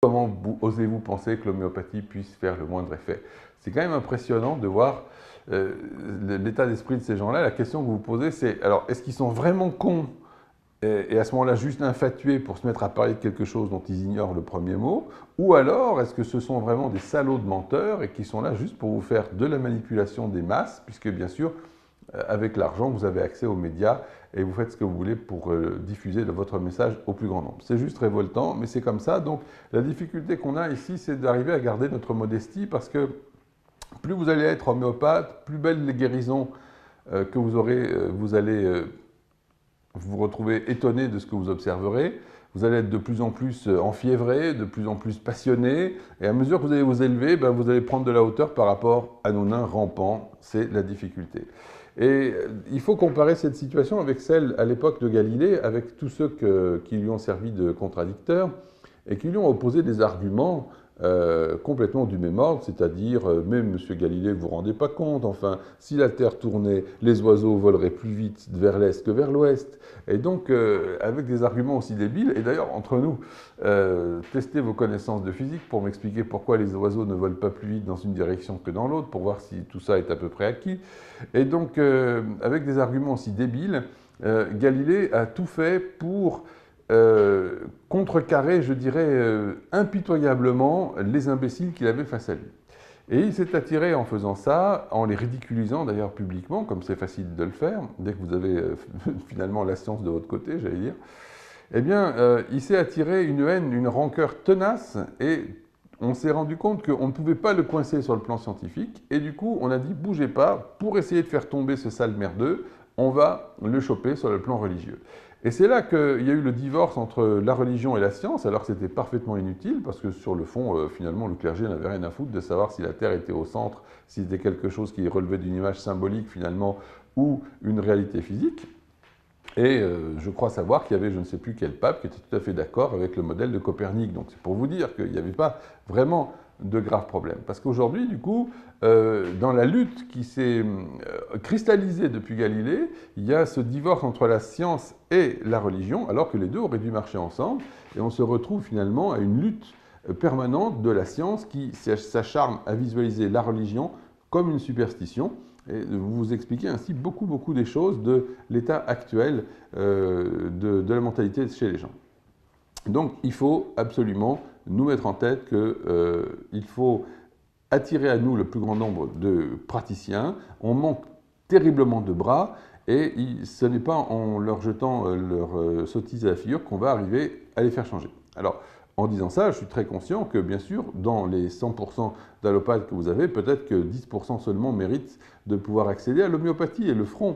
Comment osez-vous penser que l'homéopathie puisse faire le moindre effet? C'est quand même impressionnant de voir l'état d'esprit de ces gens-là. La question que vous vous posez, c'est alors, est-ce qu'ils sont vraiment cons et à ce moment-là juste infatués pour se mettre à parler de quelque chose dont ils ignorent le premier mot? Ou alors, est-ce que ce sont vraiment des salauds de menteurs et qui sont là juste pour vous faire de la manipulation des masses, puisque bien sûr, avec l'argent, vous avez accès aux médias et vous faites ce que vous voulez pour diffuser votre message au plus grand nombre. C'est juste révoltant, mais c'est comme ça. Donc la difficulté qu'on a ici, c'est d'arriver à garder notre modestie parce que plus vous allez être homéopathe, plus belles les guérisons que vous aurez, vous allez vous retrouver étonné de ce que vous observerez. Vous allez être de plus en plus enfiévré, de plus en plus passionné, et à mesure que vous allez vous élever, vous allez prendre de la hauteur par rapport à nos nains rampants. C'est la difficulté. Et il faut comparer cette situation avec celle à l'époque de Galilée, avec tous ceux qui lui ont servi de contradicteurs et qui lui ont opposé des arguments complètement du même ordre, c'est-à-dire, même M. Galilée, vous ne vous rendez pas compte, enfin, si la Terre tournait, les oiseaux voleraient plus vite vers l'Est que vers l'Ouest. Et donc, avec des arguments aussi débiles, et d'ailleurs, entre nous, testez vos connaissances de physique pour m'expliquer pourquoi les oiseaux ne volent pas plus vite dans une direction que dans l'autre, pour voir si tout ça est à peu près acquis. Et donc, avec des arguments aussi débiles, Galilée a tout fait pour contrecarrer, je dirais, impitoyablement les imbéciles qu'il avait face à lui. Et il s'est attiré en faisant ça, en les ridiculisant d'ailleurs publiquement, comme c'est facile de le faire, dès que vous avez finalement la science de votre côté, j'allais dire, eh bien, il s'est attiré une haine, une rancœur tenace, et on s'est rendu compte qu'on ne pouvait pas le coincer sur le plan scientifique, et du coup, on a dit, bougez pas, pour essayer de faire tomber ce sale merdeux, on va le choper sur le plan religieux. Et c'est là qu'il y a eu le divorce entre la religion et la science, alors que c'était parfaitement inutile, parce que sur le fond, finalement, le clergé n'avait rien à foutre de savoir si la Terre était au centre, si c'était quelque chose qui relevait d'une image symbolique, finalement, ou une réalité physique. Et je crois savoir qu'il y avait je ne sais plus quel pape qui était tout à fait d'accord avec le modèle de Copernic. Donc c'est pour vous dire qu'il n'y avait pas vraiment de graves problèmes. Parce qu'aujourd'hui, du coup, dans la lutte qui s'est cristallisée depuis Galilée, il y a ce divorce entre la science et la religion, alors que les deux auraient dû marcher ensemble. Et on se retrouve finalement à une lutte permanente de la science qui s'acharne à visualiser la religion comme une superstition. Et vous expliquez ainsi beaucoup des choses de l'état actuel de la mentalité chez les gens. Donc il faut absolument nous mettre en tête qu'il faut attirer à nous le plus grand nombre de praticiens. On manque terriblement de bras et ce n'est pas en leur jetant leur sottise à la figure qu'on va arriver à les faire changer. Alors, en disant ça, je suis très conscient que, bien sûr, dans les 100% d'allopathes que vous avez, peut-être que 10% seulement méritent de pouvoir accéder à l'homéopathie et le feront.